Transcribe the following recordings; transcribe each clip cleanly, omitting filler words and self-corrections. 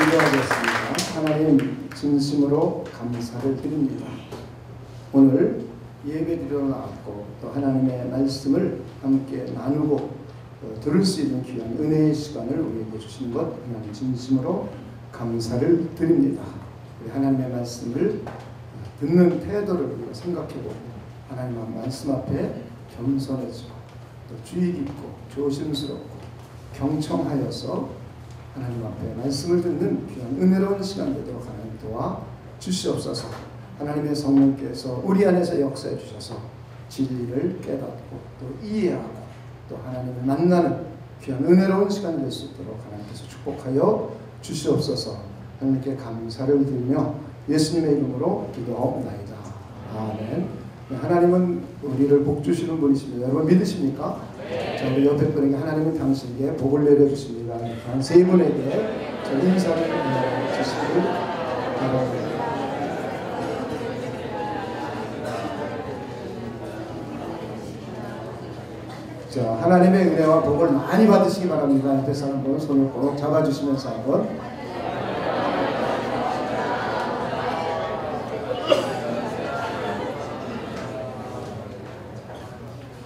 기도하겠습니다. 하나님 진심으로 감사를 드립니다. 오늘 예배드리러 나왔고 또 하나님의 말씀을 함께 나누고 들을 수 있는 귀한 은혜의 시간을 우리에게 주신 것 하나님 진심으로 감사를 드립니다. 우리 하나님의 말씀을 듣는 태도를 우리가 생각해보고 하나님의 말씀 앞에 겸손해지고 또 주의 깊고 조심스럽고 경청하여서 하나님 앞에 말씀을 듣는 귀한 은혜로운 시간 되도록 하나님 도와 주시옵소서. 하나님의 성령께서 우리 안에서 역사해 주셔서 진리를 깨닫고 또 이해하고 또 하나님을 만나는 귀한 은혜로운 시간 될 수 있도록 하나님께서 축복하여 주시옵소서. 하나님께 감사를 드리며 예수님의 이름으로 기도하옵나이다. 아멘. 하나님은 우리를 복 주시는 분이십니다. 여러분 믿으십니까? 자, 우리 옆에 분에게 하나님은 당신에게 복을 내려주십니다. 한 세 분에게 저 인사를 주시기를 바랍니다. 자, 하나님의 은혜와 복을 많이 받으시기 바랍니다. 옆에서 한번 손을 꼭 잡아주시면서 한번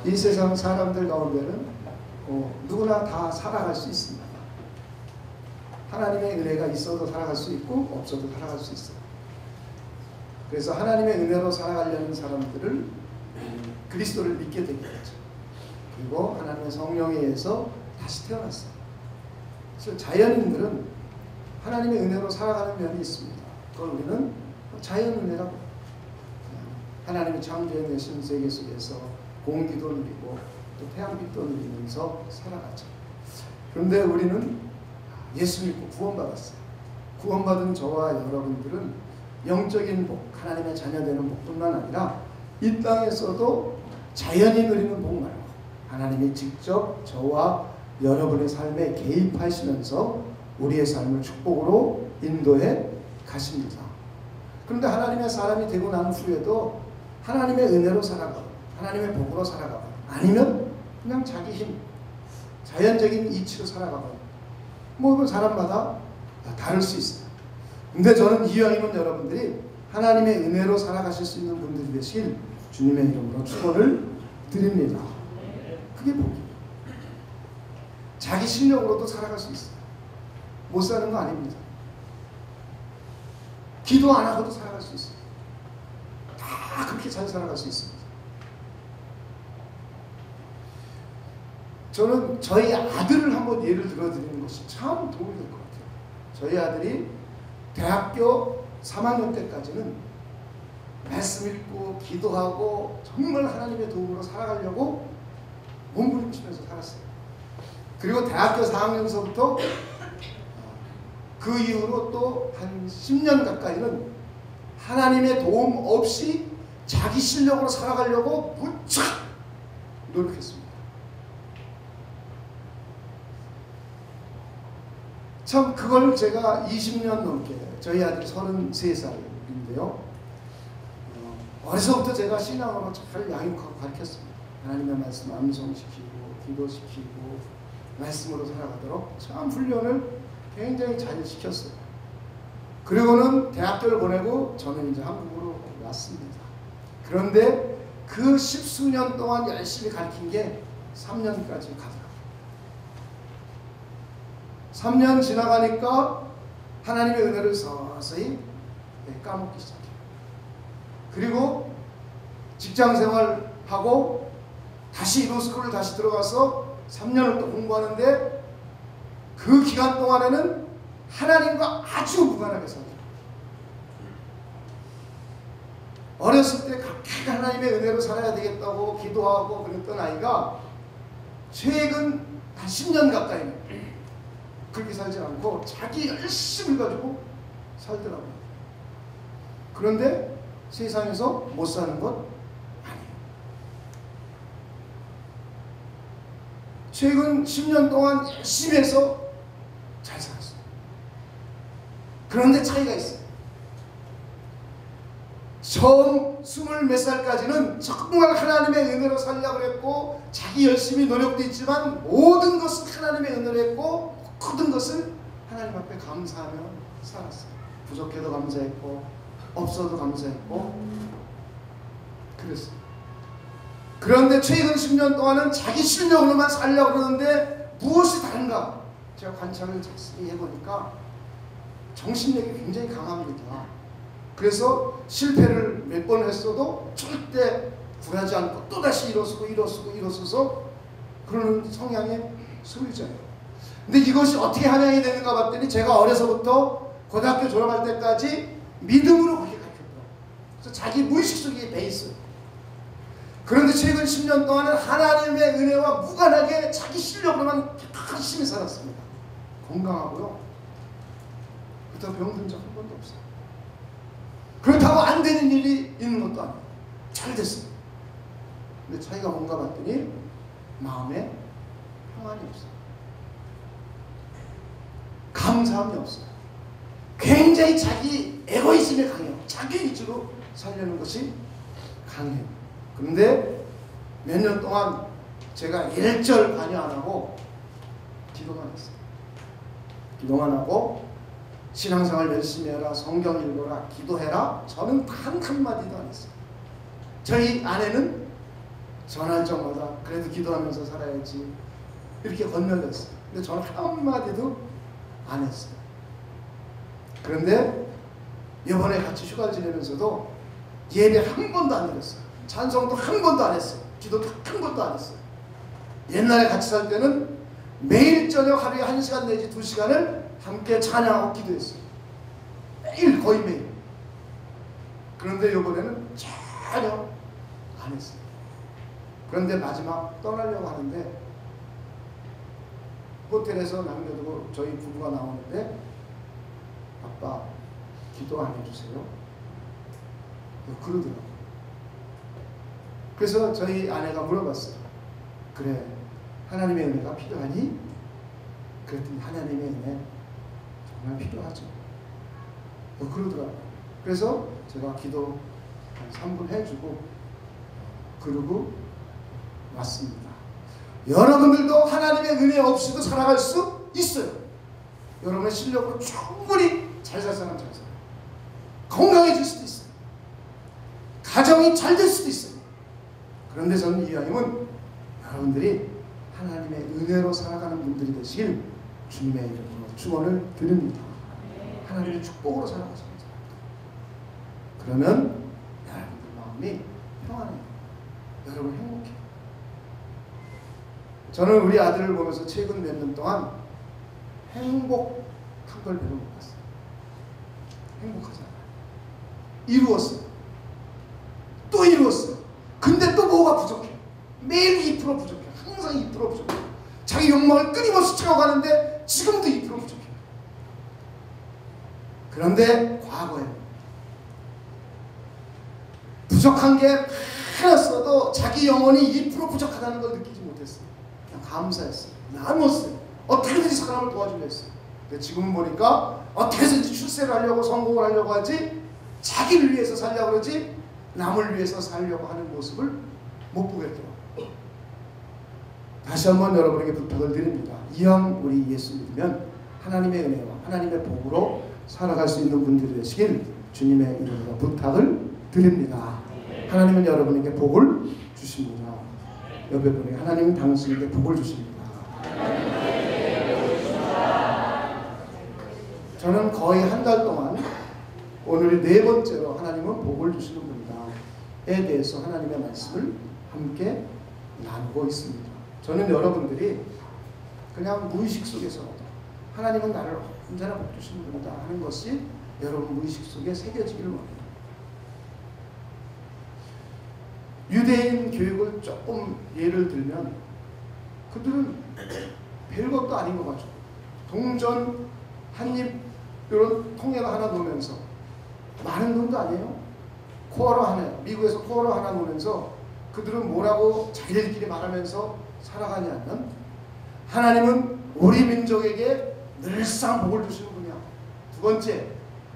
이 세상 사람들 가운데는 누구나 다 살아갈 수 있습니다. 하나님의 은혜가 있어도 살아갈 수 있고 없어도 살아갈 수 있어요. 그래서 하나님의 은혜로 살아가려는 사람들을 그리스도를 믿게 되게 되죠. 그리고 하나님의 성령에 의해서 다시 태어났어요. 그래서 자연인들은 하나님의 은혜로 살아가는 면이 있습니다. 그걸 우리는 자연은혜라고 해요. 하나님의 창조해 내신 세계 속에서 공기도 누리고 또 태양빛도 누리면서 살아가죠. 그런데 우리는 예수 믿고 구원받았어요. 구원받은 저와 여러분들은 영적인 복, 하나님의 자녀 되는 복뿐만 아니라 이 땅에서도 자연이 누리는 복 말고 하나님이 직접 저와 여러분의 삶에 개입하시면서 우리의 삶을 축복으로 인도해 가십니다. 그런데 하나님의 사람이 되고 난 후에도 하나님의 은혜로 살아가고 하나님의 복으로 살아가고 아니면 그냥 자기 힘, 자연적인 이치로 살아가고 뭐 사람마다 다를 수 있어요. 근데 저는 이왕이면 여러분들이 하나님의 은혜로 살아가실 수 있는 분들이 되실 주님의 이름으로 축원을 드립니다. 그게 복이에요. 자기 실력으로도 살아갈 수 있어요. 못 사는 거 아닙니다. 기도 안 하고도 살아갈 수 있어요. 다 그렇게 잘 살아갈 수 있습니다. 저는 저희 아들을 한번 예를 들어드리는 것이 참 도움이 될 것 같아요. 저희 아들이 대학교 3학년 때까지는 말씀 읽고 기도하고 정말 하나님의 도움으로 살아가려고 몸부림치면서 살았어요. 그리고 대학교 4학년서부터 그 이후로 또 한 10년 가까이는 하나님의 도움 없이 자기 실력으로 살아가려고 무척 노력했습니다. 참 그걸 제가 20년 넘게 저희 아들이 33살인데요. 어려서부터 제가 신앙으로 잘 양육하고 가르쳤습니다. 하나님의 말씀 암송시키고 기도시키고 말씀으로 살아가도록 참 훈련을 굉장히 잘 시켰어요. 그리고는 대학교를 보내고 저는 이제 한국으로 왔습니다. 그런데 그 십수년 동안 열심히 가르친 게 3년까지 가더라고요. 3년 지나가니까 하나님의 은혜를 서서히 까먹기 시작해요. 그리고 직장생활하고 다시 로스쿨을 다시 들어가서 3년을 또 공부하는데 그 기간 동안에는 하나님과 아주 무관하게 살아요. 어렸을 때 그렇게 하나님의 은혜로 살아야 되겠다고 기도하고 그랬던 아이가 최근 한 10년 가까이는 그렇게 살지 않고 자기 열심을 가지고 살더라고요. 그런데 세상에서 못 사는 건 아니에요. 최근 10년 동안 열심히 해서 잘 살았어요. 그런데 차이가 있어요. 처음 20몇 살까지는 정말 하나님의 은혜로 살려고 했고 자기 열심히 노력도 있지만 모든 것은 하나님의 은혜로 했고 모든 것을 하나님 앞에 감사하며 살았어요. 부족해도 감사했고 없어도 감사했고 그랬어요. 그런데 최근 10년 동안은 자기 실력으로만 살려고 그러는데 무엇이 다른가? 제가 관찰을 자세히 해보니까 정신력이 굉장히 강합니다. 그래서 실패를 몇 번 했어도 절대 굴하지 않고 또다시 일어서서 그러는 성향의 소유자예요. 근데 이것이 어떻게 한양이 되는가 봤더니 제가 어려서부터 고등학교 졸업할 때까지 믿음으로 그렇게 가르쳤더라고요. 그래서 자기 무의식 속에 배 있어요. 그런데 최근 10년 동안은 하나님의 은혜와 무관하게 자기 실력으로만 열심히 살았습니다. 건강하고요. 그렇다고 병든 적 한 번도 없어요. 그렇다고 안 되는 일이 있는 것도 아니에요. 잘 됐어요. 근데 차이가 뭔가 봤더니 마음에 평안이 없어요. 감사함이 없어요. 굉장히 자기 에고이즘이 강해요. 자기 위주로 살려는 것이 강해요. 그런데 몇 년 동안 제가 일절 관여 안 하고 기도만 했어요. 기도만 하고 신앙생활 열심히 해라, 성경 읽어라, 기도해라. 저는 단 한마디도 안 했어요. 저희 아내는 전할 적마다 그래도 기도하면서 살아야지 이렇게 건너렸어요. 근데 저는 한마디도 안 했어요. 그런데 이번에 같이 휴가를 지내면서도 예배 한 번도 안 드렸어요. 찬송도 한 번도 안 했어요. 기도도 한 번도 안 했어요. 옛날에 같이 살 때는 매일 저녁 하루에 1시간 내지 2시간을 함께 찬양하고 기도했어요. 매일, 거의 매일. 그런데 이번에는 전혀 안 했어요. 그런데 마지막 떠나려고 하는데 호텔에서 남겨두고 저희 부부가 나오는데 아빠 기도 안 해주세요? 그러더라고요. 그래서 저희 아내가 물어봤어요. 그래, 하나님의 은혜가 필요하니? 그랬더니 하나님의 은혜 정말 필요하죠. 그러더라고요. 그래서 제가 기도 한 3분 해주고 그러고 왔습니다. 여러분들도 하나님의 은혜 없이도 살아갈 수 있어요. 여러분의 실력으로 충분히 잘 살 사람 잘 살아요. 건강해질 수도 있어요. 가정이 잘 될 수도 있어요. 그런데 저는 이하님은 여러분들이 하나님의 은혜로 살아가는 분들이 되시길 주님의 이름으로 축원을 드립니다. 하나님의 축복으로 살아가시는 사람들. 그러면 여러분들 마음이 평안해요. 여러분 행복해요. 저는 우리 아들을 보면서 최근 몇 년 동안 행복한 걸 배워 먹었어요. 행복하잖아요. 이루었어요. 또 이루었어요. 근데 또 뭐가 부족해. 매일 2% 부족해. 항상 2% 부족해. 자기 욕망을 끊임없이 채워가는데 지금도 2% 부족해. 그런데 과거에 부족한 게 많았어도 자기 영혼이 2% 부족하다는 걸 느끼지 못했어요. 그냥 감사했어요. 나눴어요. 어떻게든지 사람을 도와주려 했어요. 근데 지금은 보니까 어떻게든지 출세를 하려고 성공을 하려고 하지 자기를 위해서 살려고 그러지 남을 위해서 살려고 하는 모습을 못 보겠더라고요. 다시 한번 여러분에게 부탁을 드립니다. 이왕 우리 예수 믿으면 하나님의 은혜와 하나님의 복으로 살아갈 수 있는 분들이 되시길 주님의 이름으로 부탁을 드립니다. 하나님은 여러분에게 복을 주십니다. 옆에 분에게 하나님은 당신에게 복을 주십니다. 저는 거의 한 달 동안 오늘이 4번째로 하나님은 복을 주시는 분이다에 대해서 하나님의 말씀을 함께 나누고 있습니다. 저는 여러분들이 그냥 무의식 속에서 하나님은 나를 언제나 복 주시는 분이다 하는 것이 여러분 무의식 속에 새겨지기를 원해요. 유대인 교육을 조금 예를 들면 그들은 별것도 아닌 것 같죠. 동전 한입 이런 통에다 하나 놓으면서 많은 돈도 아니에요. 코어로 하나, 미국에서 코어로 하나 놓으면서 그들은 뭐라고 자기들끼리 말하면서 살아가냐면 하나님은 우리 민족에게 늘상 복을 주시는 분이야. 두 번째,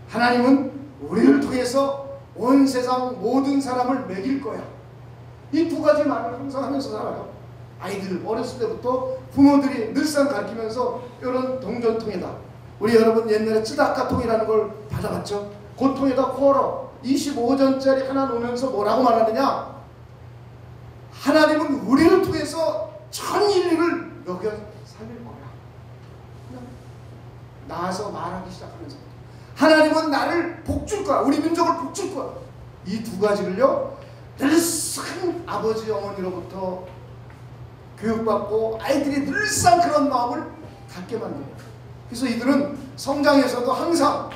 하나님은 우리를 통해서 온 세상 모든 사람을 먹일 거야. 이 두 가지 말을 항상 하면서 살아요. 아이들 어렸을 때부터 부모들이 늘상 가르치면서 이런 동전통에다 우리 여러분 옛날에 쯔다카통이라는 걸 받아봤죠? 그 통에다 걸어 25전짜리 하나 놓으면서 뭐라고 말하느냐? 하나님은 우리를 통해서 전 인류를 먹여 살릴 거야. 나와서 말하기 시작하면서 하나님은 나를 복줄 거야. 우리 민족을 복줄 거야. 이 두 가지를요 늘상 아버지 어머니로부터 교육받고 아이들이 늘상 그런 마음을 갖게 만들어요. 그래서 이들은 성장에서도 항상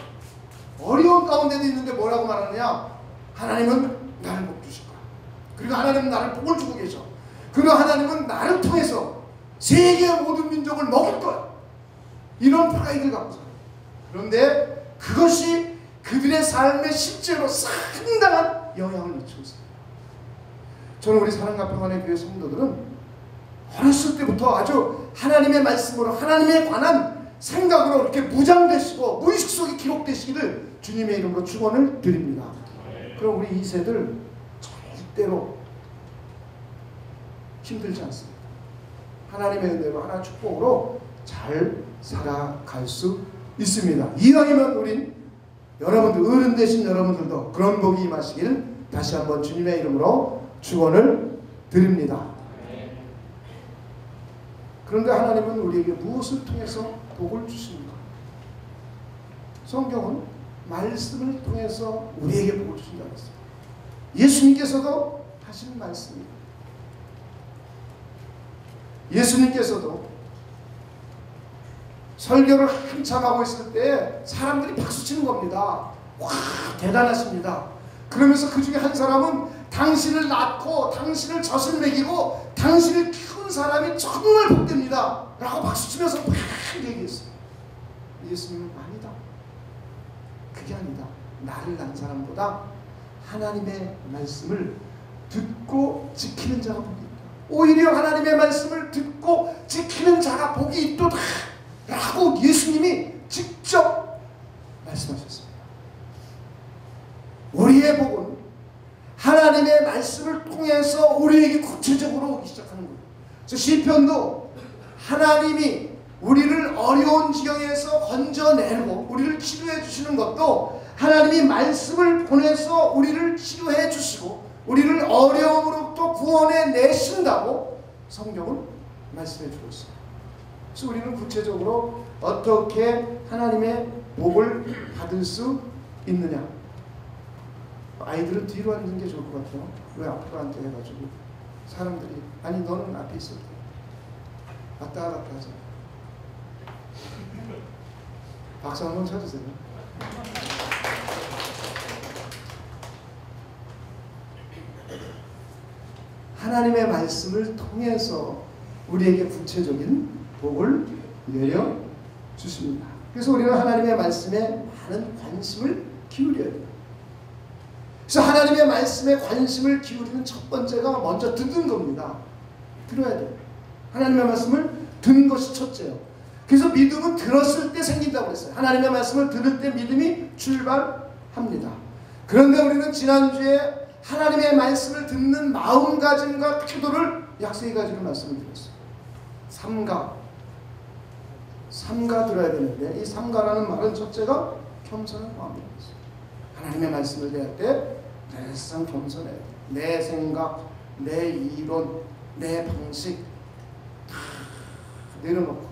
어려운 가운데도 있는데 뭐라고 말하느냐? 하나님은 나를 복 주실 거야. 그리고 하나님은 나를 복을 주고 계셔. 그리고 하나님은 나를 통해서 세계의 모든 민족을 먹을 거야. 이런 프라이드를 갖고 살아요. 그런데 그것이 그들의 삶에 실제로 상당한 영향을 미치고 있어요. 저는 우리 사랑과 평안의 교회 성도들은 어렸을 때부터 아주 하나님의 말씀으로 하나님에 관한 생각으로 이렇게 무장되시고 무의식 속에 기록되시기를 주님의 이름으로 축원을 드립니다. 그럼 우리 2세들 절대로 힘들지 않습니다. 하나님의 은혜로 하나 축복으로 잘 살아갈 수 있습니다. 이왕이면 우린 여러분들 어른 되신 여러분들도 그런 복이 임하시길 다시 한번 주님의 이름으로 축원을 드립니다. 그런데 하나님은 우리에게 무엇을 통해서 복을 주십니까? 성경은 말씀을 통해서 우리에게 복을 주신다고 했습니다. 예수님께서도 하신 말씀입니다. 예수님께서도 설교를 한참 하고 있을 때 사람들이 박수치는 겁니다. 와, 대단하십니다. 그러면서 그 중에 한 사람은 당신을 낳고 당신을 젖을 먹이고 당신을 키운 사람이 정말 복됩니다 라고 박수치면서 막 얘기했어요. 예수님은 아니다. 그게 아니다. 나를 낳은 사람보다 하나님의 말씀을 듣고 지키는 자가 복이 있다. 오히려 하나님의 말씀을 듣고 지키는 자가 복이 있도다 라고 예수님이 직접 말씀하셨습니다. 우리의 복은 하나님의 말씀을 통해서 우리에게 구체적으로 오기 시작하는 거예요. 그래서 시편도 하나님이 우리를 어려운 지경에서 건져내고 우리를 치료해 주시는 것도 하나님이 말씀을 보내서 우리를 치료해 주시고 우리를 어려움으로부터 구원해 내신다고 성경은 말씀해 주고 있습니다. 그래서 우리는 구체적으로 어떻게 하나님의 복을 받을 수 있느냐? 아이들은 뒤로 앉는 게 좋을 것 같아요. 왜 앞으로 앉아 해가지고 사람들이 아니 너는 앞에 있을 때 왔다 갔다 하자. 박수 한번 쳐주세요. 하나님의 말씀을 통해서 우리에게 구체적인 복을 내려 주십니다. 그래서 우리는 하나님의 말씀에 많은 관심을 기울여야 돼요. 그래서 하나님의 말씀에 관심을 기울이는 첫 번째가 먼저 듣는 겁니다. 들어야 돼요. 하나님의 말씀을 듣는 것이 첫째예요. 그래서 믿음은 들었을 때 생긴다고 했어요. 하나님의 말씀을 들을 때 믿음이 출발합니다. 그런데 우리는 지난주에 하나님의 말씀을 듣는 마음가짐과 태도를 약 3가지로 말씀을 드렸어요. 삼가 들어야 되는데 이 삼가라는 말은 첫째가 겸손한 마음이라고 했어요. 하나님의 말씀을 대할 때 늘상 겸손해야 돼요. 내 생각, 내 이론, 내 방식 다 내려놓고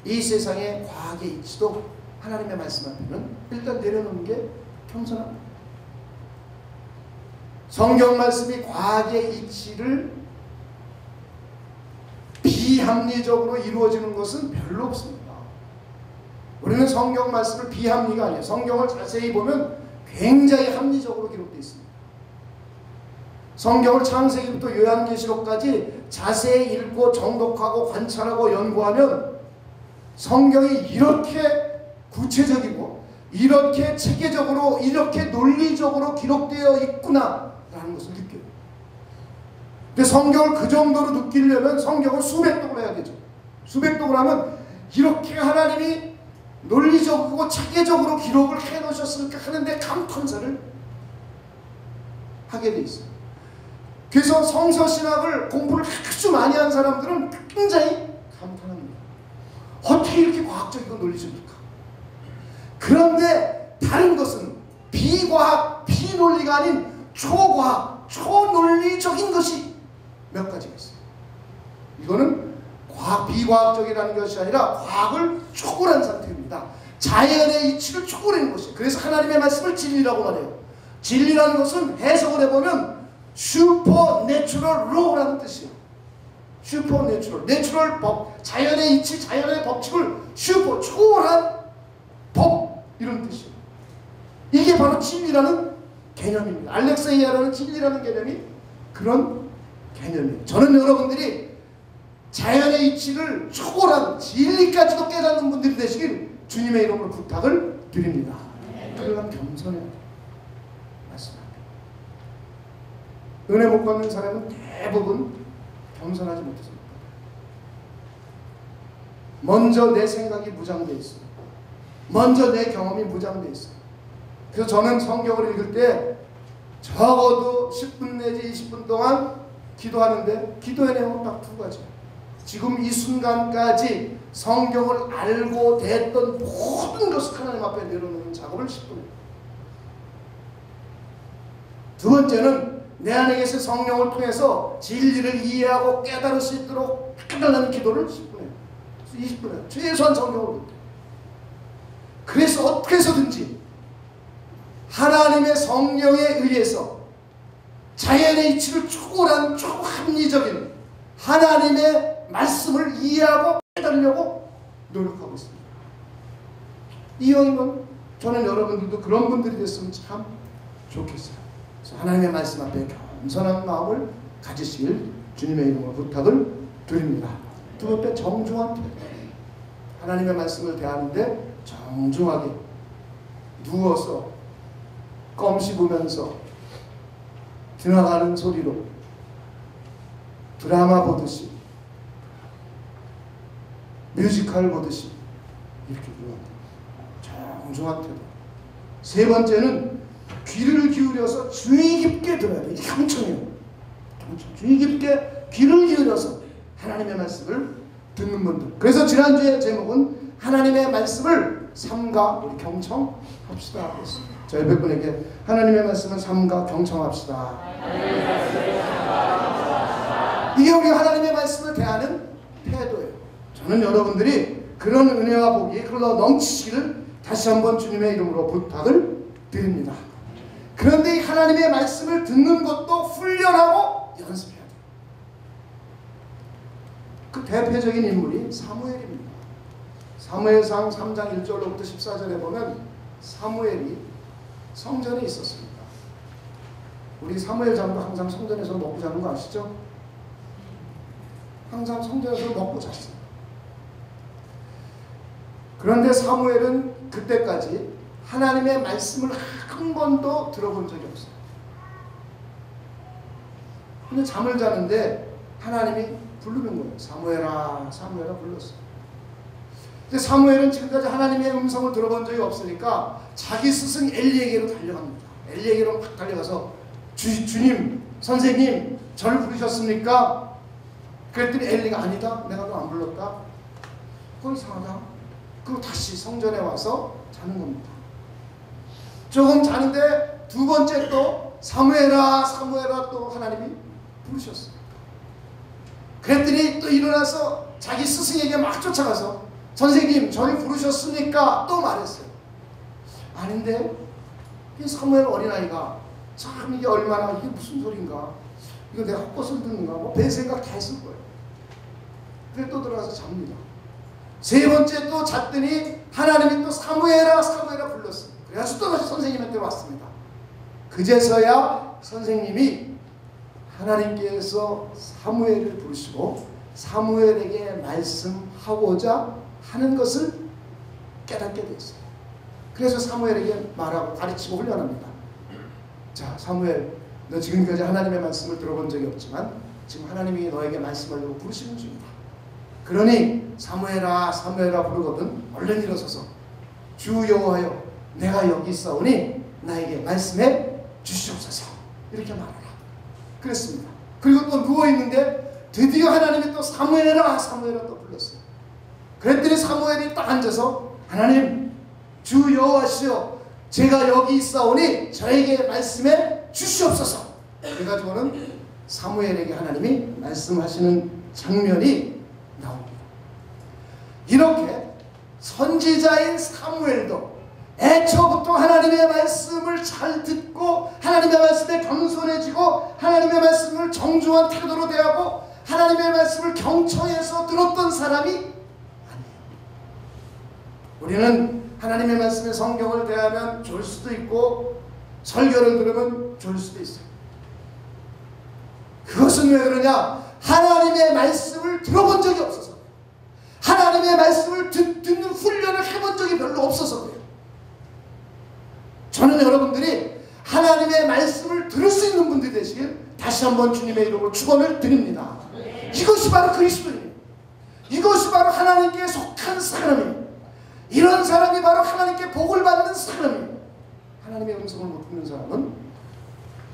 이 세상의 과학의 이치도 하나님의 말씀 앞에는 일단 내려놓는 게 겸손합니다. 성경 말씀이 과학의 이치를 비합리적으로 이루어지는 것은 별로 없습니다. 우리는 성경 말씀을 비합리가 아니에요. 성경을 자세히 보면 굉장히 합리적으로 기록되어 있습니다. 성경을 창세기부터 요한계시록까지 자세히 읽고 정독하고 관찰하고 연구하면 성경이 이렇게 구체적이고 이렇게 체계적으로 이렇게 논리적으로 기록되어 있구나 라는 것을 느껴요. 근데 성경을 그 정도로 느끼려면 성경을 수백독을 해야 되죠. 수백독을 하면 이렇게 하나님이 논리적이고 체계적으로 기록을 해놓으셨으니까 하는데 감탄사를 하게 돼 있어요. 그래서 성서신학을 공부를 아주 많이 한 사람들은 굉장히 감탄합니다. 어떻게 이렇게 과학적이고 논리적일까? 그런데 다른 것은 비과학, 비논리가 아닌 초과학, 초논리적인 것이 몇 가지가 있어요. 이거는 비과학적이라는 것이 아니라 과학을 초월한 상태입니다. 자연의 이치를 초월한 것이에요. 그래서 하나님의 말씀을 진리라고 말해요. 진리라는 것은 해석을 해보면 슈퍼내추럴 로라는 뜻이에요. 슈퍼내추럴, 내추럴 법, 자연의 이치, 자연의 법칙을 초월한 법, 이런 뜻이에요. 이게 바로 진리라는 개념입니다. 알렉세이아라는 진리라는 개념이 그런 개념이에요. 저는 여러분들이 자연의 이치를 초월한 진리까지도 깨닫는 분들이 되시길 주님의 이름으로 부탁을 드립니다. 그러면 겸손해야 돼요. 말씀합니다. 은혜 못 받는 사람은 대부분 겸손하지 못했습니다. 먼저 내 생각이 무장되어 있어요. 먼저 내 경험이 무장되어 있어요. 그래서 저는 성경을 읽을 때 적어도 10분 내지 20분 동안 기도하는데 기도의 내용은 딱 두 가지예요. 지금 이 순간까지 성경을 알고 됐던 모든 것을 하나님 앞에 내려놓는 작업을 10분 해요. 두 번째는 내 안에 계신 성령을 통해서 진리를 이해하고 깨달을 수 있도록 해달라는 기도를 10분 해요. 20분 해요. 최소한 성경을 볼 때. 그래서 어떻게 해서든지 하나님의 성령에 의해서 자연의 이치를 초월한 초합리적인 하나님의 말씀을 이해하고 깨달으려고 노력하고 있습니다. 이왕이면 저는 여러분들도 그런 분들이 됐으면 참 좋겠어요. 그래서 하나님의 말씀 앞에 겸손한 마음을 가지시길 주님의 이름으로 부탁을 드립니다. 두 번째, 정중한 태도. 하나님의 말씀을 대하는데 정중하게 누워서 껌 씹으면서 지나가는 소리로 드라마 보듯이 뮤지컬 보듯이 이렇게 들어갑니다. 정중한 태도. 세 번째는 귀를 기울여서 주의 깊게 들어야 돼요. 이게 경청이에요. 주의 깊게 귀를 기울여서 하나님의 말씀을 듣는 분들. 그래서 지난주에 제목은 하나님의 말씀을 삼가 우리 경청합시다 했습니다. 저 옆에 분에게 하나님의 말씀을 삼가 경청합시다. 이게 우리 하나님의 말씀을 대하는 태도예요. 저는 여러분들이 그런 은혜와 복이 흘러 넘치시기를 다시 한번 주님의 이름으로 부탁을 드립니다. 그런데 이 하나님의 말씀을 듣는 것도 훈련하고 연습해야 돼요. 그 대표적인 인물이 사무엘입니다. 사무엘상 3장 1절로부터 14절에 보면 사무엘이 성전에 있었습니다. 우리 사무엘 장도 항상 성전에서 먹고 자는 거 아시죠? 항상 성전에서 먹고 잤어요. 그런데 사무엘은 그때까지 하나님의 말씀을 한 번도 들어본 적이 없어요. 근데 잠을 자는데 하나님이 부르는 거예요. 사무엘아, 사무엘아 불렀어요. 근데 사무엘은 지금까지 하나님의 음성을 들어본 적이 없으니까 자기 스승 엘리에게로 달려갑니다. 엘리에게로 막 달려가서 주님, 선생님, 저를 부르셨습니까? 그랬더니 엘리가 아니다, 내가 너 안 불렀다. 그건 이상하다. 그리고 다시 성전에 와서 자는 겁니다. 조금 자는데 두 번째 또 사무엘아, 사무엘아 또 하나님이 부르셨어요. 그랬더니 또 일어나서 자기 스승에게 막 쫓아가서 선생님, 저를 부르셨습니까? 또 말했어요. 아닌데 이 사무엘 어린아이가 참 이게 얼마나 이게 무슨 소린가, 이거 내가 헛것을 듣는가, 뭐 별 생각 다 했을 거예요. 그래 또 들어가서 잡니다. 세 번째 또 잤더니 하나님이 또 사무엘아, 사무엘아 불렀어요. 그래서 또 다시 선생님한테 왔습니다. 그제서야 선생님이 하나님께서 사무엘을 부르시고 사무엘에게 말씀하고자 하는 것을 깨닫게 됐어요. 그래서 사무엘에게 말하고 가르치고 훈련합니다. 자, 사무엘, 너 지금까지 하나님의 말씀을 들어본 적이 없지만 지금 하나님이 너에게 말씀하려고 부르시는 중이다. 그러니 사무엘아, 사무엘아 부르거든 얼른 일어서서 주 여호와여, 내가 여기 있사오니 나에게 말씀해 주시옵소서, 이렇게 말하라 그랬습니다. 그리고 또 누워있는데 드디어 하나님이 또 사무엘아, 사무엘아 또 불렀어요. 그랬더니 사무엘이 딱 앉아서 하나님 주 여호와시여 제가 여기 있사오니 저에게 말씀해 주시옵소서. 그래가지고는 사무엘에게 하나님이 말씀하시는 장면이 나옵니다. 이렇게 선지자인 사무엘도 애초부터 하나님의 말씀을 잘 듣고 하나님의 말씀에 겸손해지고 하나님의 말씀을 정중한 태도로 대하고 하나님의 말씀을 경청해서 들었던 사람이 아니에요. 우리는 하나님의 말씀에 성경을 대하면 좋을 수도 있고 설교를 들으면 좋을 수도 있어요. 그것은 왜 그러냐? 하나님의 말씀을 들어본 적이 없어서, 하나님의 말씀을 듣는 훈련을 해본 적이 별로 없어서 그래요. 저는 여러분들이 하나님의 말씀을 들을 수 있는 분들이 되시길 다시 한번 주님의 이름으로 축원을 드립니다. 이것이 바로 그리스도예요. 이것이 바로 하나님께 속한 사람이에요. 이런 사람이 바로 하나님께 복을 받는 사람이에요. 하나님의 음성을 못 듣는 사람은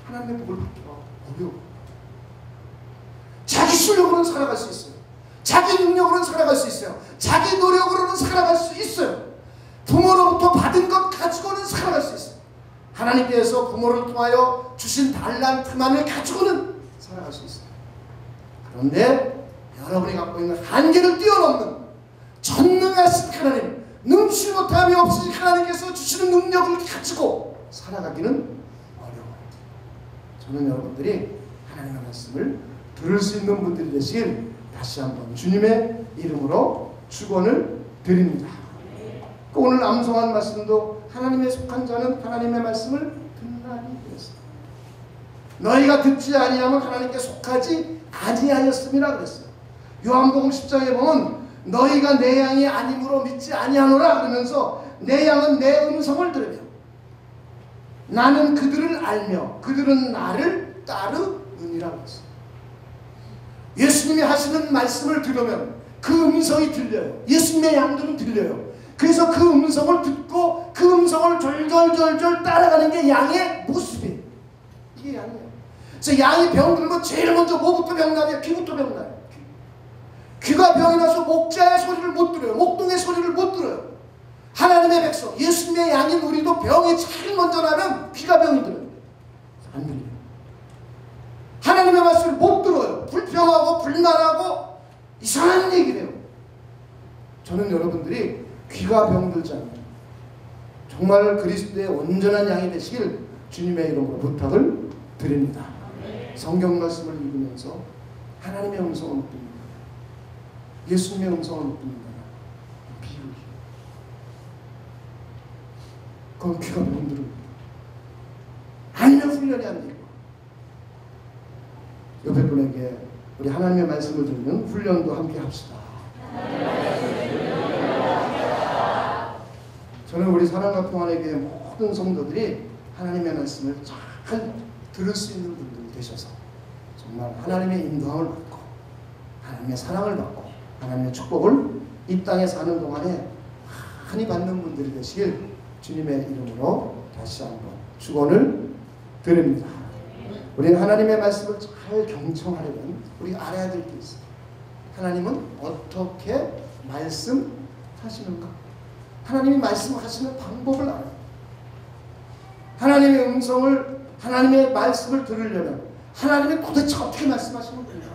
하나님의 복을 받기가 어려워요. 자기 실력으로는 살아갈 수 있어요. 자기 능력으로는 살아갈 수 있어요. 자기 노력으로는 살아갈 수 있어요. 부모로부터 받은 것 가지고는 살아갈 수 있어요. 하나님께서 부모를 통하여 주신 달란트만을 가지고는 살아갈 수 있어요. 그런데 여러분이 갖고 있는 한계를 뛰어넘는 전능하신 하나님, 능치 못함이 없으신 하나님께서 주시는 능력을 가지고 살아가기는 어려워요. 저는 여러분들이 하나님의 말씀을 들을 수 있는 분들이 되시길 다시 한번 주님의 이름으로 축원을 드립니다. 오늘 암송한 말씀도 하나님의 속한 자는 하나님의 말씀을 듣나니 그랬어요. 너희가 듣지 아니하면 하나님께 속하지 아니하였음이라 그랬어요. 요한복음 10장에 보면 너희가 내 양이 아님으로 믿지 아니하노라 그러면서 내 양은 내 음성을 들으며 나는 그들을 알며 그들은 나를 따르느니라 그랬어요. 예수님이 하시는 말씀을 들으면 그 음성이 들려요. 예수님의 양들은 들려요. 그래서 그 음성을 듣고 그 음성을 졸졸졸졸 따라가는 게 양의 모습이에요. 이게 양이에요. 그래서 양이 병들면 제일 먼저 뭐부터 병나냐? 귀부터 병나요. 귀가 병이 나서 목자의 소리를 못 들어요. 목동의 소리를 못 들어요. 하나님의 백성, 예수님의 양인 우리도 병이 제일 먼저 나면 귀가 병이 들어요. 안 들려요. 하나님의 말씀을 못 들어요. 불평하고 불만하고 이상한 얘기를 해요. 저는 여러분들이 귀가 병들지 않아요. 정말 그리스도의 온전한 양이 되시길 주님의 이름으로 부탁을 드립니다. 성경 말씀을 읽으면서 하나님의 음성을 못 듣는다. 예수님의 음성을 못 듣는다. 비유기. 그건 귀가 병들어요. 아니면 훈련이 안 되고. 옆에 분에게 우리 하나님의 말씀을 듣는 훈련도 함께 합시다. 저는 우리 사랑과 평안에게 모든 성도들이 하나님의 말씀을 잘 들을 수 있는 분들이 되셔서 정말 하나님의 인도함을 받고 하나님의 사랑을 받고 하나님의 축복을 이 땅에 사는 동안에 많이 받는 분들이 되시길 주님의 이름으로 다시 한번 축원을 드립니다. 우리는 하나님의 말씀을 잘 경청하려면 우리가 알아야 될 게 있어요. 하나님은 어떻게 말씀하시는가? 하나님이 말씀하시는 방법을 알아요. 하나님의 음성을, 하나님의 말씀을 들으려면 하나님이 도대체 어떻게 말씀하시는 분인가?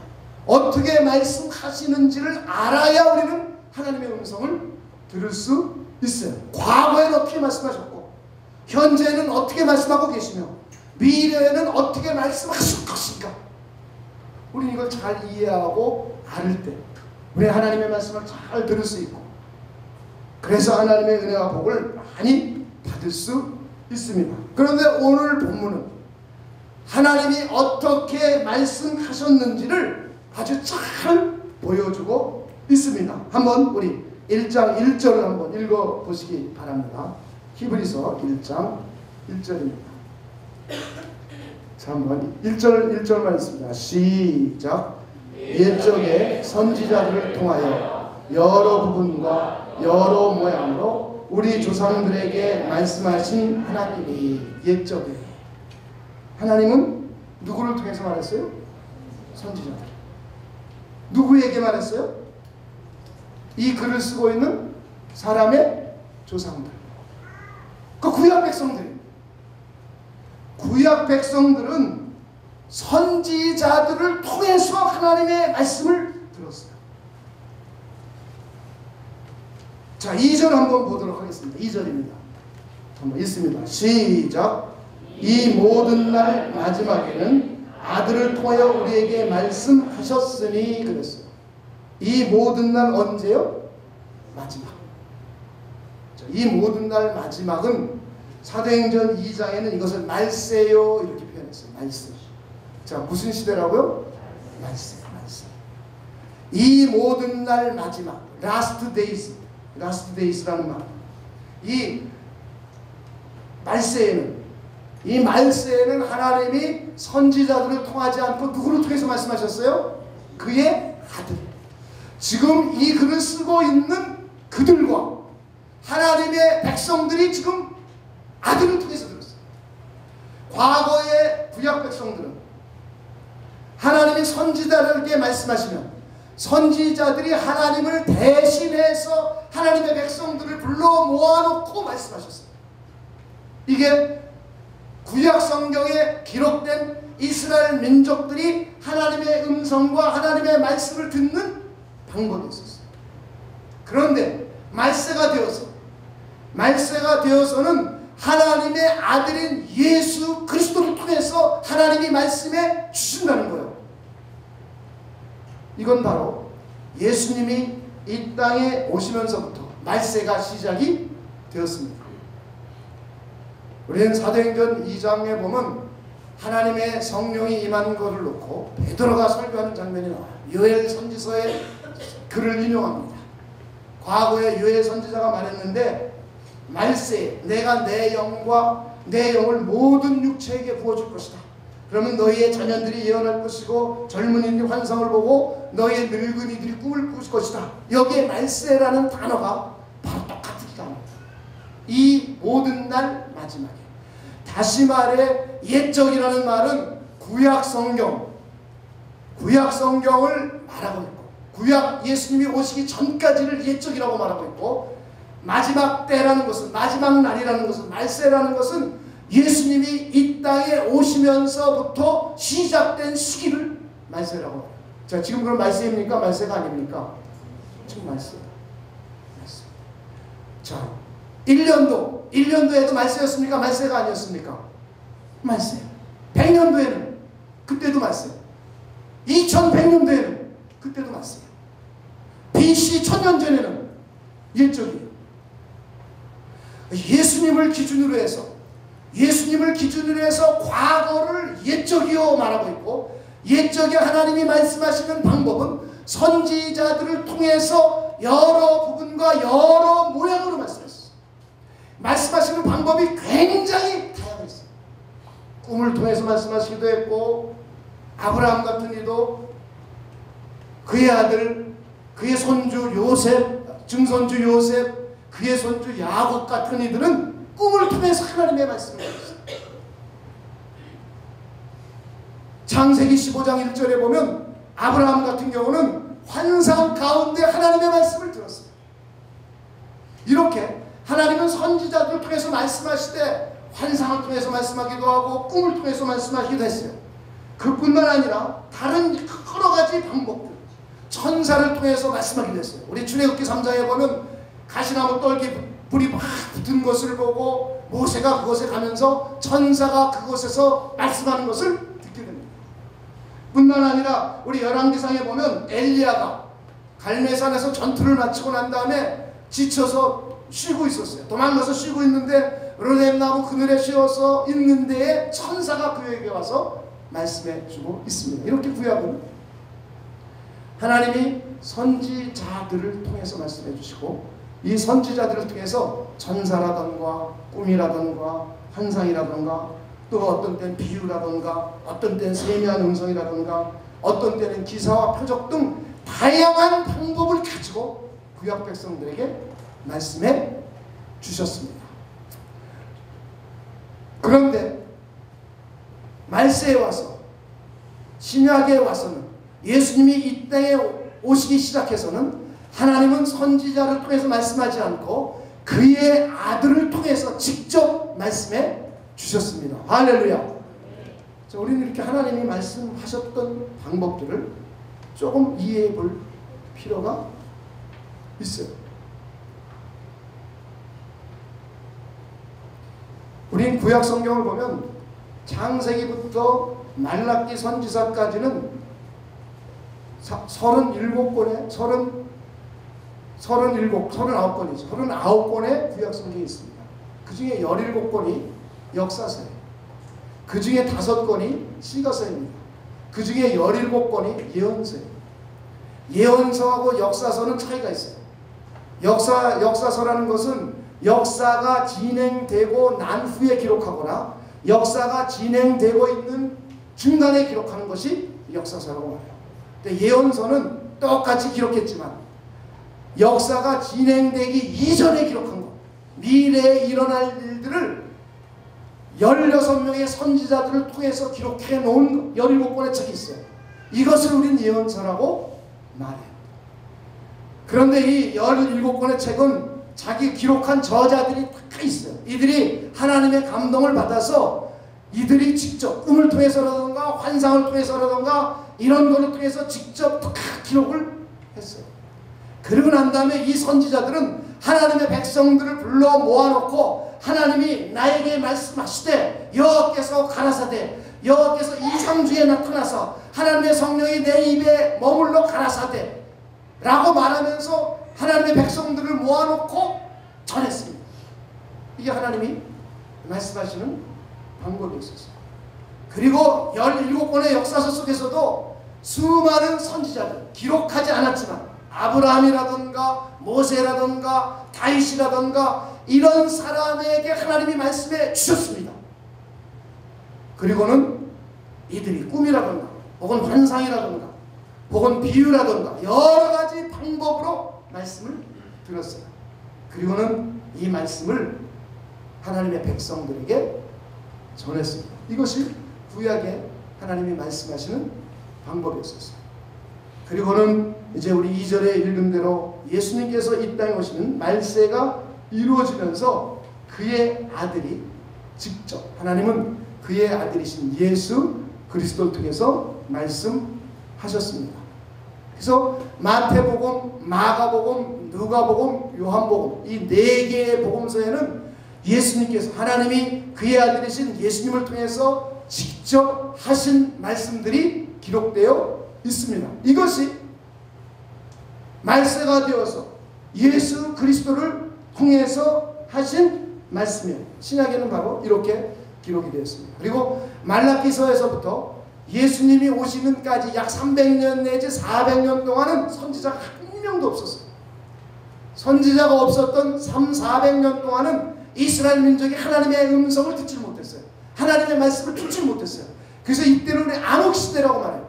어떻게 말씀하시는지를 알아야 우리는 하나님의 음성을 들을 수 있어요. 과거에는 어떻게 말씀하셨고 현재는 어떻게 말씀하고 계시며 미래에는 어떻게 말씀하실 것인가? 우리는 이걸 잘 이해하고 알을 때 우리 하나님의 말씀을 잘 들을 수 있고 그래서 하나님의 은혜와 복을 많이 받을 수 있습니다. 그런데 오늘 본문은 하나님이 어떻게 말씀하셨는지를 아주 잘 보여주고 있습니다. 한번 우리 1장 1절을 한번 읽어보시기 바랍니다. 히브리서 1장 1절입니다. 자, 한번 1절만 있습니다. 시작. 옛적의 선지자들을 통하여 여러 부분과 여러 모양으로 우리 조상들에게 말씀하신 하나님이 옛적에 하나님은 누구를 통해서 말했어요? 선지자들. 누구에게 말했어요? 이 글을 쓰고 있는 사람의 조상들. 그 구약 백성들입니다. 구약 백성들은 선지자들을 통해서 하나님의 말씀을 들었어요. 자, 2절 한번 보도록 하겠습니다. 2절입니다. 한번 읽습니다. 시작. 이 모든 날 마지막에는 아들을 통하여 우리에게 말씀하셨으니 그랬어요. 이 모든 날 언제요? 마지막. 자, 이 모든 날 마지막은 사도행전 2장에는 이것을 말세요 이렇게 표현했어요. 말세. 자, 무슨 시대라고요? 말세. 말세. 이 모든 날 마지막. Last days. Last days라는 말. 이 말세에는, 이 말세에는 하나님이 선지자들을 통하지 않고 누구를 통해서 말씀하셨어요? 그의 아들. 지금 이 글을 쓰고 있는 그들과 하나님의 백성들이 지금 아들을 통해서 들었어요. 과거의 구약 백성들은 하나님이 선지자들에게 말씀하시면 선지자들이 하나님을 대신해서 하나님의 백성들을 불러 모아놓고 말씀하셨어요. 이게 구약 성경에 기록된 이스라엘 민족들이 하나님의 음성과 하나님의 말씀을 듣는 방법이 있었어요. 그런데 말세가 되어서는 하나님의 아들인 예수 그리스도를 통해서 하나님이 말씀해 주신다는 거예요. 이건 바로 예수님이 이 땅에 오시면서부터 말세가 시작이 되었습니다. 우리는 사도행전 2장에 보면 하나님의 성령이 임한 것을 놓고 베드로가 설교하는 장면이 나와요. 요엘 선지서의 글을 인용합니다. 과거에 요엘 선지자가 말했는데 말세에 내가 내 영과 내 영을 모든 육체에게 부어줄 것이다. 그러면 너희의 자녀들이 예언할 것이고 젊은이들이 환상을 보고 너희의 늙은이들이 꿈을 꿀 것이다. 여기에 말세라는 단어가 바로 똑같은 단어입니다. 이 모든 날 마지막에. 다시 말해 옛적이라는 말은 구약 성경을 말하고 있고 구약 예수님이 오시기 전까지를 옛적이라고 말하고 있고 마지막 때라는 것은 마지막 날이라는 것은 말세라는 것은 예수님이 이 땅에 오시면서부터 시작된 시기를 말세라고 합니다. 자, 지금 그럼 말세입니까? 말세가 아닙니까? 지금 말세다. 말세. 자, 1년도에도 말세였습니까? 말세가 아니었습니까? 말세. 100년도에는 그때도 말세. 2100년도에는 그때도 말세. BC 1000년 전에는 옛적이에요. 예수님을 기준으로 해서 과거를 옛적이요 말하고 있고 옛적에 하나님이 말씀하시는 방법은 선지자들을 통해서 여러 부분과 여러 모양으로 말씀하셨어요. 말씀하시는 방법이 굉장히 다양했어요. 꿈을 통해서 말씀하시기도 했고 아브라함 같은 이도 그의 아들, 그의 손주 요셉, 증손주 요셉, 그의 손주 야곱 같은 이들은 꿈을 통해서 하나님의 말씀을 하셨어요. 창세기 15장 1절에 보면 아브라함 같은 경우는 환상 가운데 하나님의 말씀을 들었어요. 이렇게 하나님은 선지자들을 통해서 말씀하시되 환상을 통해서 말씀하기도 하고 꿈을 통해서 말씀하기도 했어요. 그뿐만 아니라 다른 여러 가지 방법들 천사를 통해서 말씀하기도 했어요. 우리 출애굽기 3장에 보면 가시나무 떨기 불이 막 붙은 것을 보고 모세가 그곳에 가면서 천사가 그곳에서 말씀하는 것을 듣게 됩니다. 뿐만 아니라 우리 열왕기상에 보면 엘리야가 갈멜산에서 전투를 마치고 난 다음에 지쳐서 쉬고 있었어요. 도망가서 쉬고 있는데 르뎀나무 그늘에 쉬어서 있는 데에 천사가 그에게 와서 말씀해 주고 있습니다. 이렇게 구약은 하나님이 선지자들을 통해서 말씀해 주시고 이 선지자들을 통해서 천사라던가 꿈이라던가 환상이라던가 또 어떤 때는 비유라던가 어떤 때는 세미한 음성이라던가 어떤 때는 기사와 표적 등 다양한 방법을 가지고 구약 백성들에게 말씀해 주셨습니다. 그런데 말세에 와서 신약에 와서는 예수님이 이 땅에 오시기 시작해서는 하나님은 선지자를 통해서 말씀하지 않고 그의 아들을 통해서 직접 말씀해 주셨습니다. 할렐루야. 자, 우리는 이렇게 하나님이 말씀하셨던 방법들을 조금 이해해 볼 필요가 있어요. 우린 구약 성경을 보면 창세기부터 말라기 선지서까지는 39권의 39권의 구약 성경이 있습니다. 그 중에 17권이 역사서예요. 그 중에 5권이 시가서입니다. 그 중에 17권이 예언서예요. 예언서하고 역사서는 차이가 있어요. 역사서라는 것은 역사가 진행되고 난 후에 기록하거나 역사가 진행되고 있는 중간에 기록하는 것이 역사서라고 말해요. 근데 예언서는 똑같이 기록했지만 역사가 진행되기 이전에 기록한 것, 미래에 일어날 일들을 16명의 선지자들을 통해서 기록해 놓은 17권의 책이 있어요. 이것을 우린 예언서라고 말해요. 그런데 이 17권의 책은 자기 기록한 저자들이 다 있어요. 이들이 하나님의 감동을 받아서 이들이 직접 꿈을 통해서라든가 환상을 통해서라든가 이런 것을 통해서 직접 기록을 했어요. 그러고 난 다음에 이 선지자들은 하나님의 백성들을 불러 모아놓고 하나님이 나에게 말씀하시되 여호와께서 가라사대 여호와께서 이상주에 나타나서 하나님의 성령이 내 입에 머물러 가라사대 라고 말하면서 하나님의 백성들을 모아놓고 전했습니다. 이게 하나님이 말씀하시는 방법이었어요. 그리고 17권의 역사서 속에서도 수많은 선지자들 기록하지 않았지만 아브라함이라든가 모세라든가 다윗이라든가 이런 사람에게 하나님이 말씀해 주셨습니다. 그리고는 이들이 꿈이라든가 혹은 환상이라든가 혹은 비유라든가 여러 가지 방법으로 말씀을 들었어요. 그리고는 이 말씀을 하나님의 백성들에게 전했습니다. 이것이 구약에 하나님이 말씀하시는 방법이었어요. 그리고는 이제 우리 2절에 읽은 대로 예수님께서 이 땅에 오시는 말세가 이루어지면서 그의 아들이 직접 하나님은 그의 아들이신 예수 그리스도를 통해서 말씀하셨습니다. 그래서 마태복음, 마가복음, 누가복음, 요한복음 이 4개의 복음서에는 예수님께서 하나님이 그의 아들이신 예수님을 통해서 직접 하신 말씀들이 기록되어 있습니다. 이것이 말세가 되어서 예수 그리스도를 통해서 하신 말씀이에요. 신약에는 바로 이렇게 기록이 되었습니다. 그리고 말라기서에서부터 예수님이 오시는까지 약 300년 내지 400년 동안은 선지자가 한 명도 없었어요. 선지자가 없었던 400년 동안은 이스라엘 민족이 하나님의 음성을 듣지 못했어요. 하나님의 말씀을 듣지 못했어요. 그래서 이때는 우리 암흑시대라고 말해요.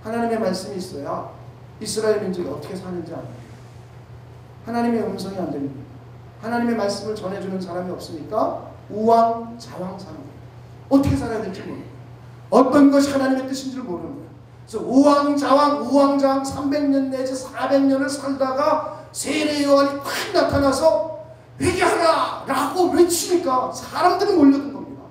하나님의 말씀이 있어야 이스라엘 민족이 어떻게 사는지 알아요. 하나님의 음성이 안 들립니다. 하나님의 말씀을 전해주는 사람이 없으니까 우왕좌왕 사는 거예요. 어떻게 살아야 될지 모르는 거예요. 어떤 것이 하나님의 뜻인지를 모르는 거예요. 그래서 우왕좌왕 300년 내지 400년을 살다가 세례 요한이 탁 나타나서 회개하라! 라고 외치니까 사람들은 몰려든 겁니다.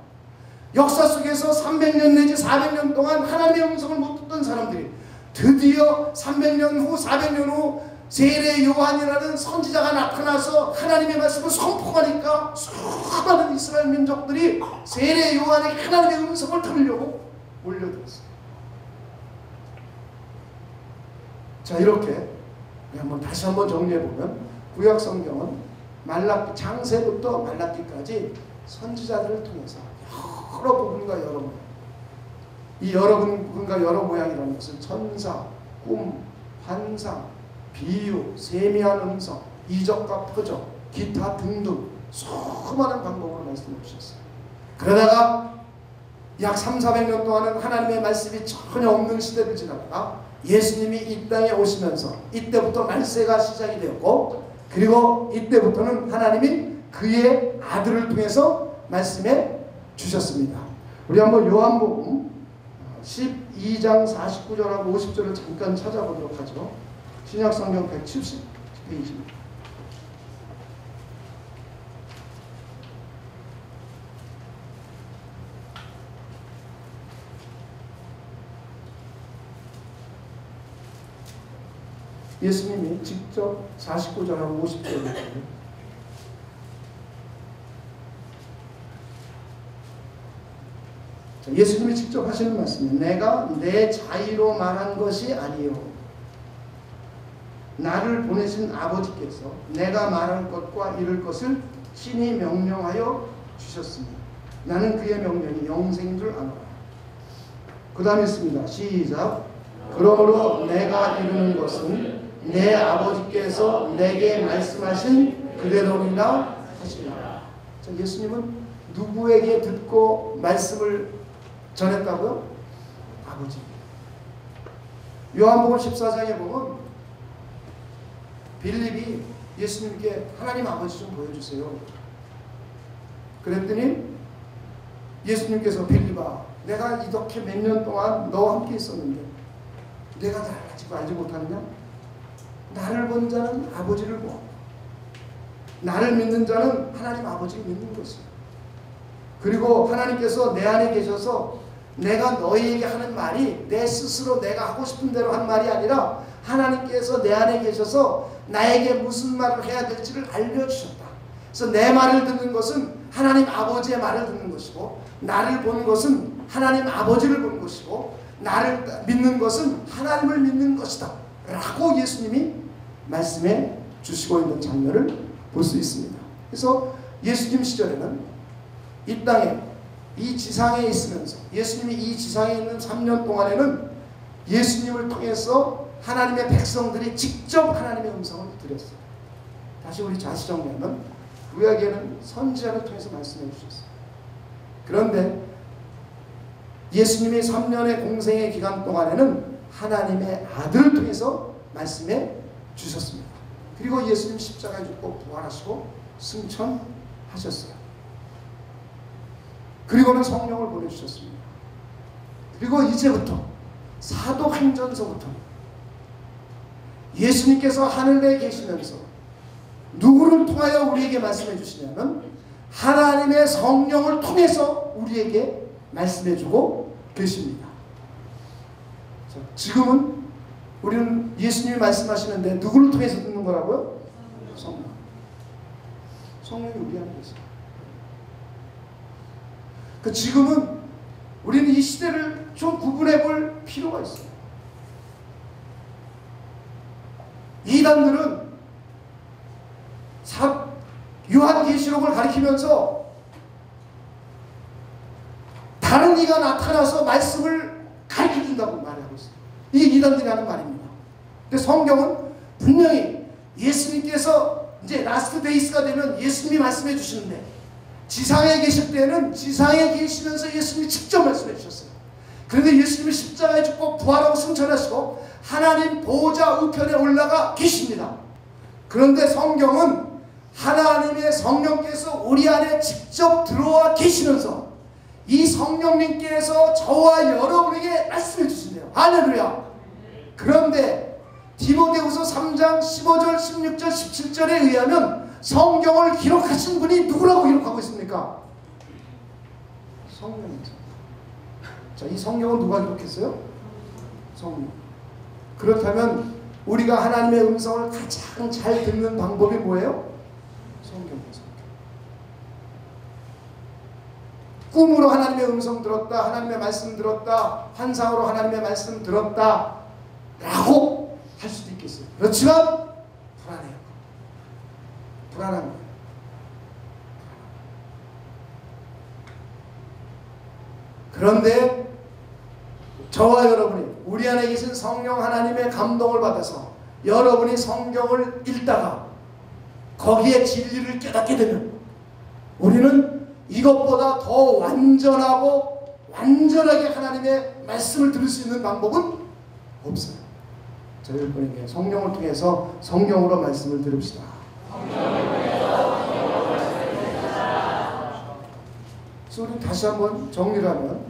역사 속에서 300년 내지 400년 동안 하나님의 음성을 못 듣던 사람들이 드디어 300년 후 400년 후 세례 요한이라는 선지자가 나타나서 하나님의 말씀을 선포하니까 수많은 이스라엘 민족들이 세례 요한의 하나님의 음성을 들으려고 몰려들었어요. 자, 이렇게 다시 한번 정리해보면 구약 성경은 창세부터 말라기까지 선지자들을 통해서 여러 부분과 여러 모양, 이 여러 부분과 여러 모양이라는 것은 천사, 꿈, 환상, 비유, 세미한 음성, 이적과 표적, 기타 등등 수많은 방법으로 말씀해 주셨어요. 그러다가 약 300~400년 동안은 하나님의 말씀이 전혀 없는 시대를 지나다가 예수님이 이 땅에 오시면서 이때부터 말세가 시작이 되었고, 그리고 이때부터는 하나님이 그의 아들을 통해서 말씀해 주셨습니다. 우리 한번 요한복음 12장 49절하고 50절을 잠깐 찾아보도록 하죠. 신약성경 170 페이지입니다. 예수님이 직접 49절하고 50절을 예수님이 직접 하시는 말씀이에요. 내가 내 자의로 말한 것이 아니요 나를 보내신 아버지께서 내가 말할 것과 이룰 것을 친히 명령하여 주셨습니다. 나는 그의 명령이 영생인 줄 아노라. 그 다음에 있습니다. 시작. 그러므로 내가 이루는 것은 내 아버지께서 내게 말씀하신 그대로니라 하시리라. 예수님은 누구에게 듣고 말씀을 전했다고요? 아버지. 요한복음 14장에 보면 빌립이 예수님께 하나님 아버지 좀 보여주세요. 그랬더니 예수님께서 빌립아 내가 이렇게 몇 년 동안 너와 함께 있었는데 내가 날 아직 알지 못하느냐? 나를 본 자는 아버지를 보고 나를 믿는 자는 하나님 아버지를 믿는 것이야. 그리고 하나님께서 내 안에 계셔서 내가 너희에게 하는 말이 내 스스로 내가 하고 싶은 대로 한 말이 아니라 하나님께서 내 안에 계셔서 나에게 무슨 말을 해야 될지를 알려주셨다. 그래서 내 말을 듣는 것은 하나님 아버지의 말을 듣는 것이고 나를 보는 것은 하나님 아버지를 보는 것이고 나를 믿는 것은 하나님을 믿는 것이다 라고 예수님이 말씀해 주시고 있는 장면을 볼 수 있습니다. 그래서 예수님 시절에는 이 땅에 이 지상에 있으면서 예수님이 이 지상에 있는 3년 동안에는 예수님을 통해서 하나님의 백성들이 직접 하나님의 음성을 들었어요. 다시 우리 다시 정리하면 구약에는 선지자를 통해서 말씀해 주셨어요. 그런데 예수님이 3년의 공생의 기간 동안에는 하나님의 아들을 통해서 말씀해 주셨습니다. 그리고 예수님 십자가에 죽고 부활하시고 승천하셨어요. 그리고는 성령을 보내주셨습니다. 그리고 이제부터 사도행전서부터 예수님께서 하늘에 계시면서 누구를 통하여 우리에게 말씀해 주시냐면 하나님의 성령을 통해서 우리에게 말씀해 주고 계십니다. 자, 지금은 우리는 예수님이 말씀하시는데 누구를 통해서 듣는 거라고요? 성령. 성령이 우리 안에 계세요. 그 지금은 우리는 이 시대를 좀 구분해 볼 필요가 있어요. 이단들은 요한계시록을 가리키면서 다른 이가 나타나서 말씀을 가르쳐준다고 말하고 있어요. 이게 이단들이 하는 말입니다. 근데 성경은 분명히 예수님께서 이제 라스트 데이스가 되면 예수님이 말씀해 주시는데 지상에 계실 때는 지상에 계시면서 예수님이 직접 말씀해 주셨어요. 그런데 예수님이 십자가에 죽고 부활하고 승천하시고 하나님 보좌 우편에 올라가 계십니다. 그런데 성경은 하나님의 성령께서 우리 안에 직접 들어와 계시면서 이 성령님께서 저와 여러분에게 말씀해 주신대요. 할렐루야. 그런데 디모데후서 3장 15절 16절 17절에 의하면 성경을 기록하신 분이 누구라고 기록하고 있습니까? 성령이죠. 자, 이 성경은 누가 기록했어요? 성령. 그렇다면 우리가 하나님의 음성을 가장 잘 듣는 방법이 뭐예요? 성경입니다. 꿈으로 하나님의 음성 들었다, 하나님의 말씀 들었다, 환상으로 하나님의 말씀 들었다 라고 할 수도 있겠어요. 그렇지만 불안해요. 불안한 거예요. 그런데 저와 여러분이 우리 안에 계신 성령 하나님의 감동을 받아서 여러분이 성경을 읽다가 거기에 진리를 깨닫게 되면 우리는 이것보다 더 완전하고 완전하게 하나님의 말씀을 들을 수 있는 방법은 없어요. 저 여러분에게 성령을 통해서 성경으로 말씀을 들읍시다. 그래서 우리 다시 한번 정리를 하면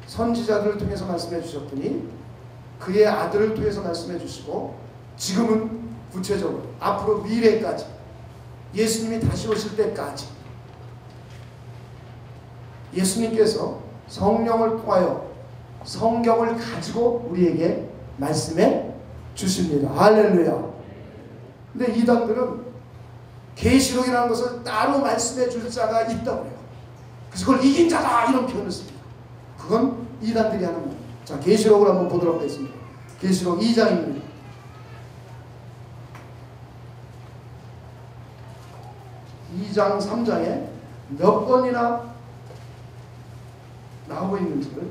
선지자들을 통해서 말씀해 주셨더니 그의 아들을 통해서 말씀해 주시고 지금은 구체적으로, 앞으로 미래까지, 예수님이 다시 오실 때까지 예수님께서 성령을 통하여 성경을 가지고 우리에게 말씀해 주십니다. 할렐루야. 근데 이단들은 계시록이라는 것을 따로 말씀해 줄 자가 있다고 해요. 그래서 그걸 이긴 자다 이런 표현을 씁니다. 그건 이단들이 하는 말이에요. 자, 계시록을 한번 보도록 하겠습니다. 계시록 2장입니다. 2장 3장에 몇 번이나 나오고 있는지를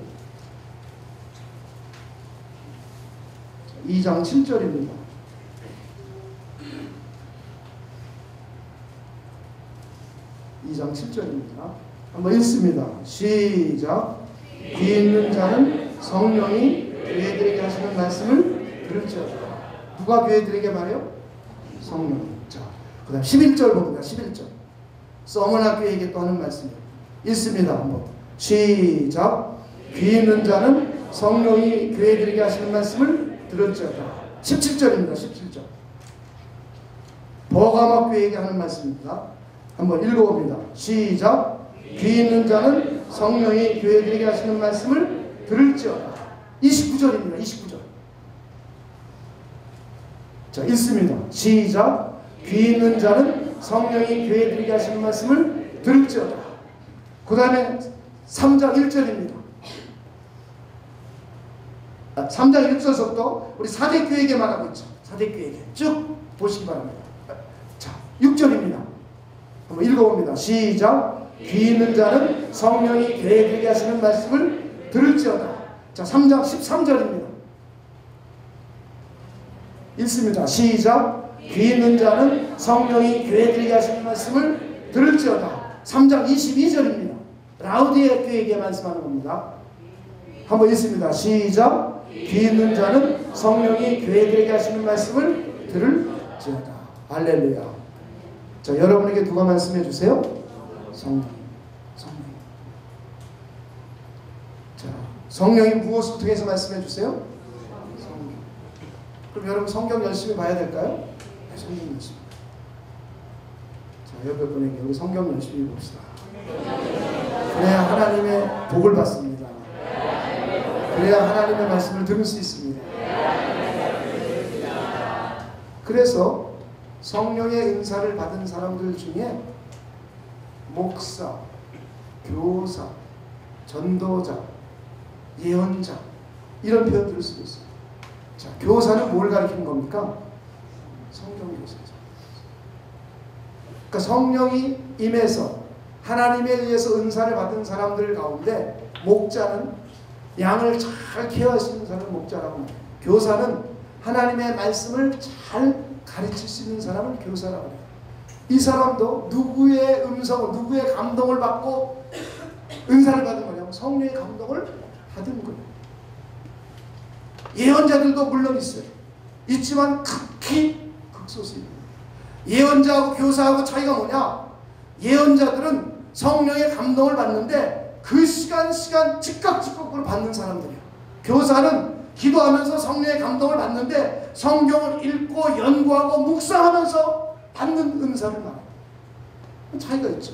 2장 7절입니다. 2장 7절입니다. 한번 읽습니다. 시작. 귀 있는 자는 성령이 교회들에게 하시는 말씀을 들을지어다. 누가 교회들에게 말해요? 성령. 자, 그 다음 11절 봅니다. 11절. 서머나교회에게 또 하는 말씀이에요. 읽습니다. 한번 시작. 귀 있는 자는 성령이 교회들에게 하시는 말씀을 들을지어다. 17절입니다. 17절. 버가마 교회에게 하는 말씀입니다. 한번 읽어봅니다. 시작. 귀 있는 자는 성령이 교회들에게 하시는 말씀을 들을지어다. 29절입니다. 29절. 자, 읽습니다. 시작. 귀 있는 자는 성령이 교회들에게 하시는 말씀을 들을지어다. 그 다음에 3장 1절입니다. 3장 1절부터 우리 사대교회에게 말하고 있죠. 사대교회에게 쭉 보시기 바랍니다. 자, 6절입니다. 한번 읽어봅니다. 시작. 귀 있는 자는 성령이 교회들에게 하시는 말씀을 들을지어다. 자, 3장 13절입니다. 읽습니다. 시작. 귀 있는 자는 성령이 교회들에게 하시는 말씀을 들을지어다. 3장 22절입니다. 라우디에 교회에게 말씀하는 겁니다. 한번 읽습니다. 시작. 귀 있는 자는 성령이 교회들에게 하시는 말씀을 들을지어다. 할렐루야. 자, 여러분에게 누가 말씀해 주세요? 성령. 성령. 자, 성령이 무엇을 통해서 말씀해 주세요? 성령. 그럼 여러분 성경 열심히 봐야 될까요? 네, 성경 열심히. 자, 옆에 분에게 우리 성경 열심히 봅시다. 그래야 하나님의 복을 받습니다. 그래야 하나님의 말씀을 들을 수 있습니다. 그래서 성령의 은사를 받은 사람들 중에 목사, 교사, 전도자, 예언자 이런 표현들을 쓰고 있어요. 자, 교사는 뭘 가리키는 겁니까? 성경 교사죠. 그러니까 성령이 임해서 하나님에 의해서 은사를 받은 사람들 가운데 목자는 양을 잘 케어하시는 사람을 목자라고 해요. 교사는 하나님의 말씀을 잘 가르칠 수 있는 사람을 교사라고 해요. 이 사람도 누구의 음성을, 누구의 감동을 받고 은사를 받은 거냐면 성령의 감동을 받은 거예요. 예언자들도 물론 있어요. 있지만 극히 극소수입니다. 예언자하고 교사하고 차이가 뭐냐? 예언자들은 성령의 감동을 받는데 그 시간 즉각적으로 받는 사람들이에요. 교사는 기도하면서 성령의 감동을 받는데 성경을 읽고 연구하고 묵상하면서 받는 은사를 말해요. 차이가 있죠.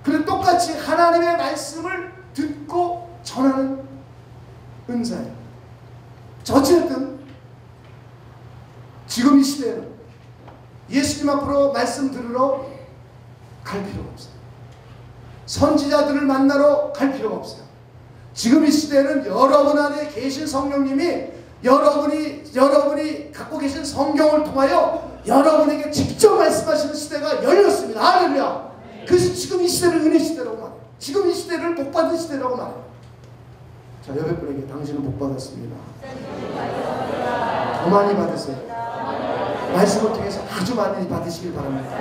그리고 똑같이 하나님의 말씀을 듣고 전하는 은사예요. 어쨌든 지금 이 시대에는 예수님 앞으로 말씀 들으러 갈 필요가 없어요. 선지자들을 만나러 갈 필요가 없어요. 지금 이 시대는 여러분 안에 계신 성령님이 여러분이 갖고 계신 성경을 통하여 여러분에게 직접 말씀하시는 시대가 열렸습니다. 할렐루야. 그래서 지금 이 시대를 은혜 시대라고 말해요. 지금 이 시대를 복받은 시대라고 말해요. 자, 옆에 분에게 당신은 복받았습니다. 더 많이 받으세요. 말씀을 통해서 아주 많이 받으시길 바랍니다.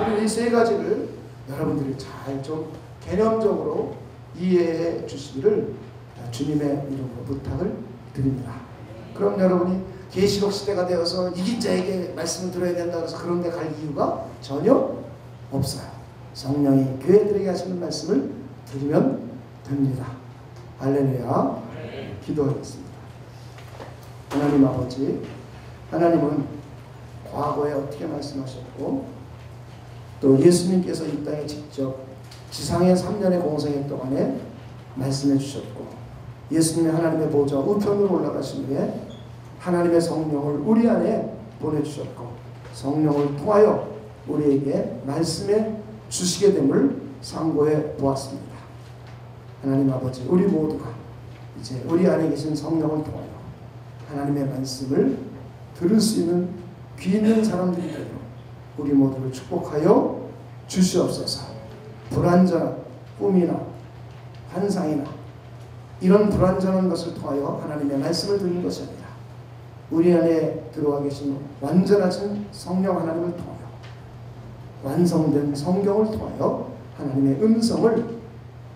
우리 이 세 가지를 여러분들이 잘 좀 개념적으로 이해해 주시기를 주님의 이름으로 부탁을 드립니다. 그럼 여러분이 계시록 시대가 되어서 이긴 자에게 말씀을 들어야 된다고 해서 그런 데 갈 이유가 전혀 없어요. 성령이 교회들에게 하시는 말씀을 들으면 됩니다. 할렐루야. 기도하겠습니다. 하나님 아버지, 하나님은 과거에 어떻게 말씀하셨고 또 예수님께서 이 땅에 직접 지상의 3년의 공생애 동안에 말씀해 주셨고 예수님이 하나님의 보좌 우편으로 올라가신 후에 하나님의 성령을 우리 안에 보내주셨고 성령을 통하여 우리에게 말씀해 주시게 됨을 상고해 보았습니다. 하나님 아버지, 우리 모두가 이제 우리 안에 계신 성령을 통하여 하나님의 말씀을 들을 수 있는 귀 있는 사람들이 되도록 우리 모두를 축복하여 주시옵소서. 불완전한 꿈이나 환상이나 이런 불완전한 것을 통하여 하나님의 말씀을 듣는 것이 아니라 우리 안에 들어와 계신 완전하신 성령 하나님을 통하여 완성된 성경을 통하여 하나님의 음성을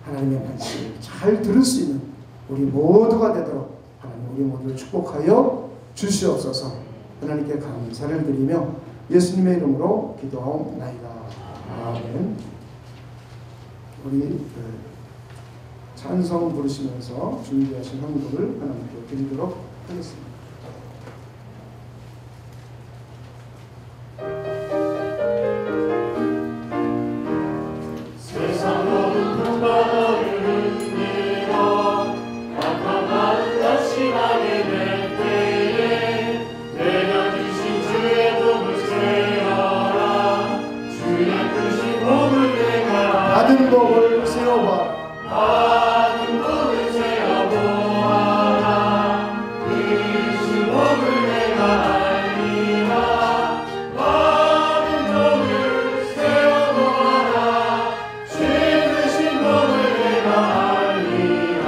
하나님의 말씀을 잘 들을 수 있는 우리 모두가 되도록 하나님 우리 모두를 축복하여 주시옵소서. 하나님께 감사를 드리며 예수님의 이름으로 기도하옵나이다. 아멘. 우리 찬송 부르시면서 준비하신 헌금을 하나님께 드리도록 하겠습니다. 받은 복을 세어봐. 받은 복을 세어보아라. 그 복을 내가 알리라. 받은 복을 세어보아라. 죄 드신 복을 내가 알리라.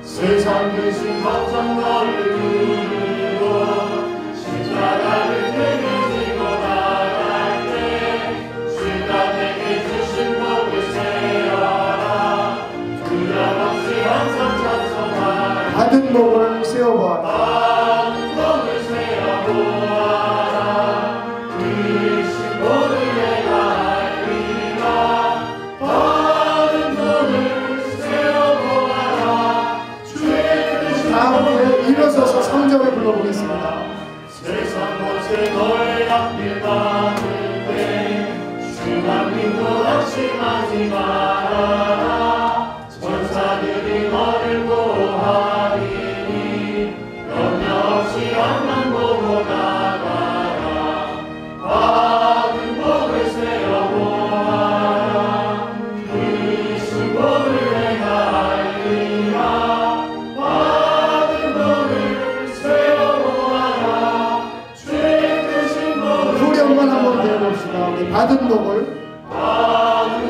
세상 드신 걱정 너를 두르고 십자가를 내게 지고 나갈 때 주가 내게 주신 복을 세어라. 두려움없이 항상 찬송하라. 받은 복을 세어보아라. 받은 복을 세어보아라. 주신 복을 내가 알리라. 받은 복을 세어보아라. 주의 크신 다음에 일어서서 성전을 불러보겠습니다. 세상 곳에 너의 앞길 가는데 주만 믿고 낙심하지 말아라. 전사들이 너를 보호하리니 염려 없이 앞만 보고 나가라. 받은 복을 세어보아라. 주신 복을 내가 알리라. 받은 복을 세어보아라. 죄 크신 복을 후렴만 한번 배워봅시다. 받은 복을 받은